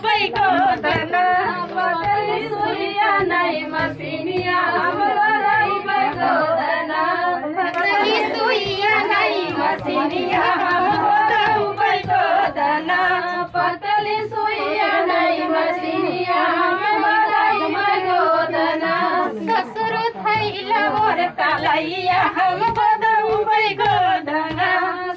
उभैको दना पतली सुइया नै मसिनिया हाम्रो उभैको दना पतली सुइया नै मसिनिया हाम्रो उभैको दना पतली सुइया नै मसिनिया हाम्रो उभैको दना ससुर थैला मोर कालैया हाम्रो उभैको दना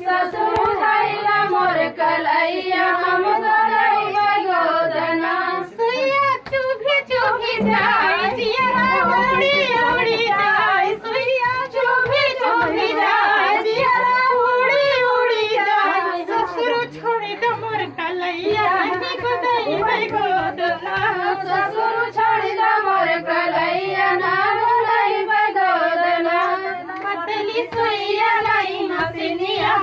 ससुर थैला मोर कालैया हाम्रो उभैको दना सुइया चुभी चुभी जाय जिया उडी उडी जाय सुइया चुभी चुभी जाय जिया उडी उडी जाय ससुर छोडी द मोर कालैया निको दै भइको दना ससुर छोडी द मोर कालैया नारो लै भइको दना पतली सुइया लै मसिनिया